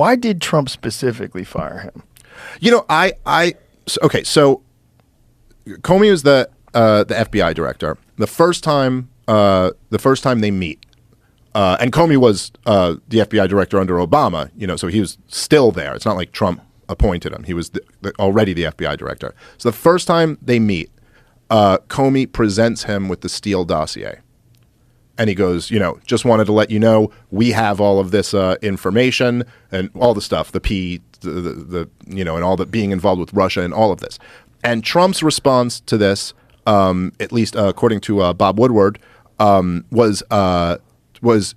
Why did Trump specifically fire him? You know, okay, so Comey was the FBI director. The first time they meet, and Comey was the FBI director under Obama, you know, so he was still there. It's not like Trump appointed him. He was already the FBI director. So the first time they meet, Comey presents him with the Steele dossier. And he goes, you know, just wanted to let you know we have all of this information and all the stuff, the you know, and all that being involved with Russia and all of this. And Trump's response to this, at least according to Bob Woodward, was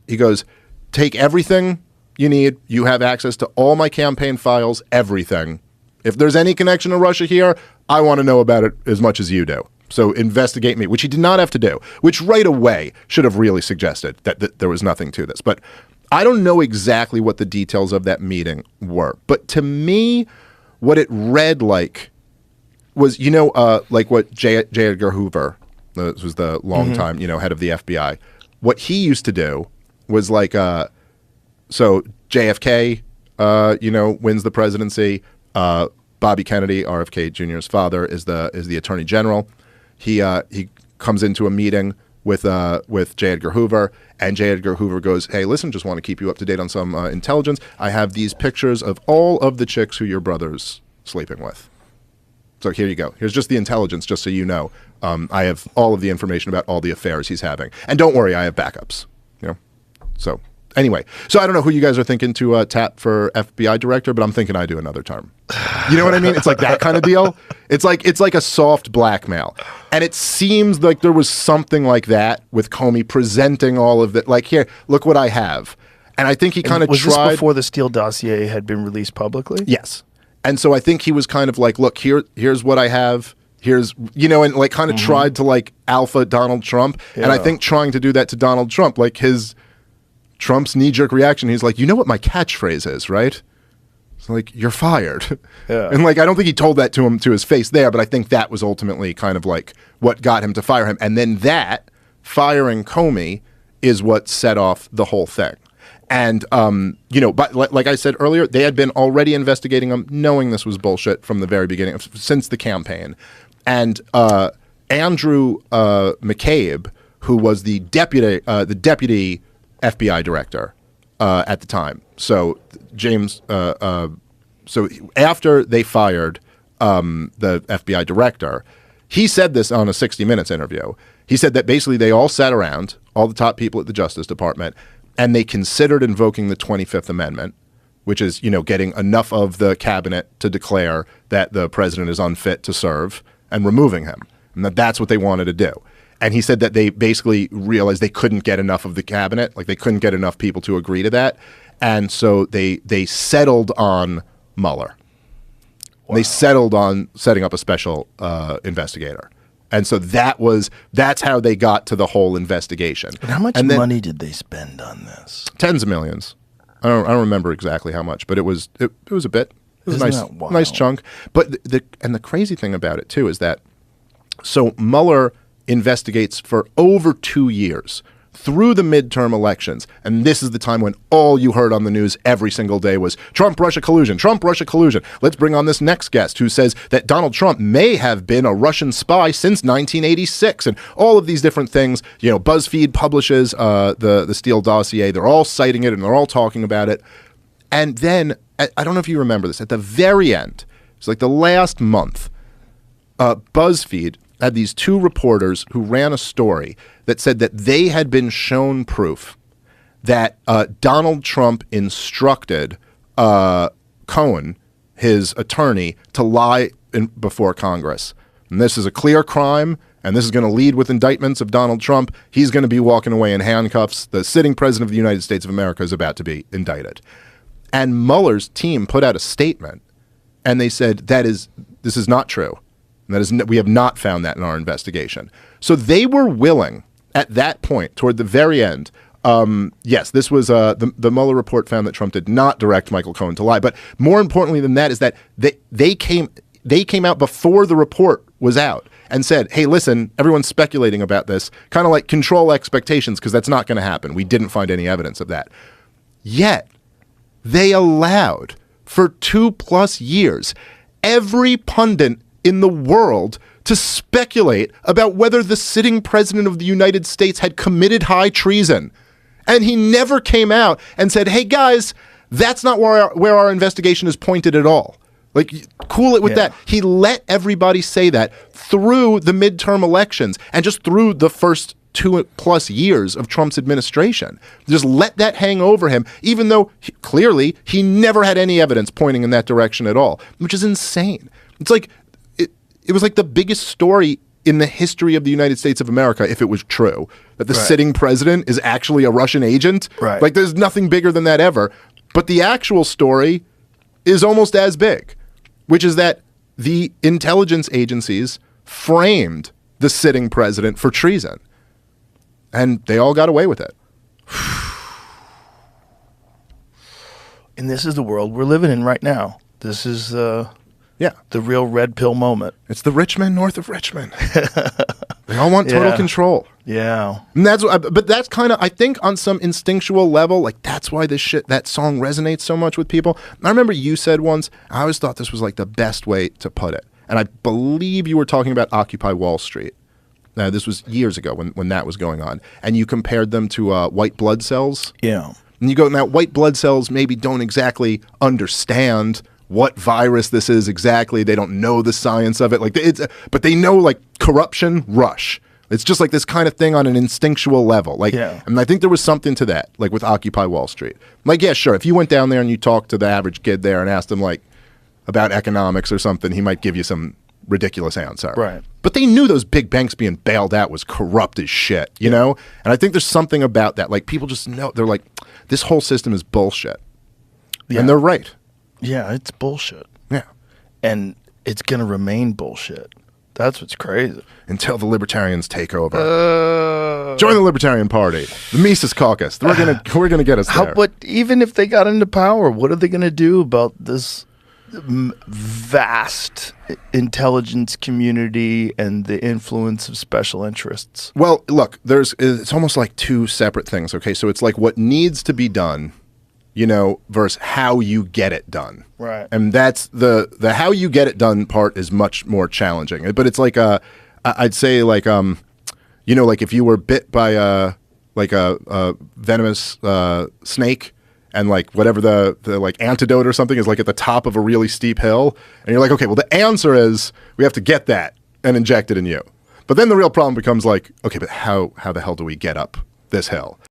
he goes, take everything you need. You have access to all my campaign files, everything. If there's any connection to Russia here, I want to know about it as much as you do. So investigate me, which he did not have to do, which right away should have really suggested that there was nothing to this. But I don't know exactly what the details of that meeting were. But to me, what it read like was, you know, like what J. Edgar Hoover, this was the longtime, you know, head of the FBI. What he used to do was like, so JFK, you know, wins the presidency. Bobby Kennedy, RFK Jr.'s father, is the attorney general. He comes into a meeting with J. Edgar Hoover, and J. Edgar Hoover goes, hey, listen, just want to keep you up to date on some intelligence. I have these pictures of all of the chicks who your brother's sleeping with. So here you go. Here's just the intelligence, just so you know. I have all of the information about all the affairs he's having. And don't worry, I have backups. You know? So anyway, so I don't know who you guys are thinking to tap for FBI director, but I'm thinking I do another term. You know what I mean? It's like that kind of deal. It's like a soft blackmail. And it seems like there was something like that with Comey presenting all of it. Like, here, look what I have. And I think he kind of tried. Was this before the Steele dossier had been released publicly? Yes. And so I think he was kind of like, look, here's what I have. Here's, you know, and like kind of tried to like alpha Donald Trump. Yeah. And I think trying to do that to Donald Trump, like Trump's knee-jerk reaction, he's like, you know what my catchphrase is, right? It's like, you're fired. Yeah. And like, I don't think he told that to him to his face there, but I think that was ultimately kind of like what got him to fire him. And then that, firing Comey, is what set off the whole thing. And, you know, but like I said earlier, they had been already investigating him, knowing this was bullshit from the very beginning, since the campaign. And Andrew McCabe, who was the deputy FBI director at the time. So James, so after they fired the FBI director, he said this on a 60 Minutes interview. He said that basically they all sat around, all the top people at the Justice Department, and they considered invoking the 25th Amendment, which is, you know, getting enough of the cabinet to declare that the president is unfit to serve and removing him, and that's what they wanted to do. And he said that they basically realized they couldn't get enough of the cabinet, like they couldn't get enough people to agree to that. And so they settled on Mueller. Wow. They settled on setting up a special investigator. And so that's how they got to the whole investigation. And how much money did they spend on this? Tens of millions. I don't remember exactly how much, but it was a bit. It was a nice chunk. But the crazy thing about it too is that so Mueller investigates for over 2 years through the midterm elections. And this is the time when all you heard on the news every single day was Trump-Russia collusion, Trump-Russia collusion. Let's bring on this next guest who says that Donald Trump may have been a Russian spy since 1986. And all of these different things, you know, BuzzFeed publishes the Steele dossier. They're all citing it and they're all talking about it. And then, I don't know if you remember this, at the very end, it's like the last month, BuzzFeed had these two reporters who ran a story that said that they had been shown proof that Donald Trump instructed Cohen, his attorney, to lie before Congress. And this is a clear crime, and this is going to lead with indictments of Donald Trump. He's going to be walking away in handcuffs. The sitting president of the United States of America is about to be indicted. And Mueller's team put out a statement, and they said, this is not true. And we have not found that in our investigation. So they were willing, at that point, toward the very end, yes, this was the Mueller report found that Trump did not direct Michael Cohen to lie. But more importantly than that is that they came out before the report was out and said, hey, listen, everyone's speculating about this, kind of like control expectations because that's not going to happen. We didn't find any evidence of that. Yet, they allowed for 2+ years every pundit in the world to speculate about whether the sitting president of the United States had committed high treason. And he never came out and said, hey, guys, that's not where our investigation is pointed at all. Like, cool it with that. He let everybody say that through the midterm elections and just through the first 2+ years of Trump's administration. Just let that hang over him, even though clearly he never had any evidence pointing in that direction at all, which is insane. It's like, it was like the biggest story in the history of the United States of America, if it was true, that the sitting president is actually a Russian agent. Right. Like, there's nothing bigger than that ever. But the actual story is almost as big, which is that the intelligence agencies framed the sitting president for treason. And they all got away with it. And this is the world we're living in right now. This is the real red pill moment. It's the rich men north of Richmond. They all want total control. Yeah. And but that's kind of, I think on some instinctual level, like that's why that song resonates so much with people. I remember you said once, I always thought this was like the best way to put it. And I believe you were talking about Occupy Wall Street. This was years ago when that was going on. And you compared them to white blood cells. Yeah. And you go, now white blood cells maybe don't exactly understand what virus this is exactly. They don't know the science of it. But they know like corruption, rush. It's just like this kind of thing on an instinctual level. Like, and I think there was something to that, like with Occupy Wall Street. Like, yeah, sure. If you went down there and you talked to the average kid there and asked him like about economics or something, he might give you some ridiculous answer. Right. But they knew those big banks being bailed out was corrupt as shit, you know? And I think there's something about that. Like, people just know, they're like, this whole system is bullshit. Yeah. And they're right. Yeah, it's bullshit. Yeah. And it's going to remain bullshit. That's what's crazy. Until the libertarians take over. Join the Libertarian Party, the Mises Caucus. We're gonna get us there. But even if they got into power, what are they going to do about this vast intelligence community and the influence of special interests? Well, look, it's almost like two separate things. Okay, so it's like what needs to be done, you know, versus how you get it done. Right. And that's the how you get it done part is much more challenging. But it's like I'd say like you know, like if you were bit by a venomous snake, and like whatever the like antidote or something is like at the top of a really steep hill, and you're like, okay, well the answer is we have to get that and inject it in you. But then the real problem becomes like, okay, but how the hell do we get up this hill?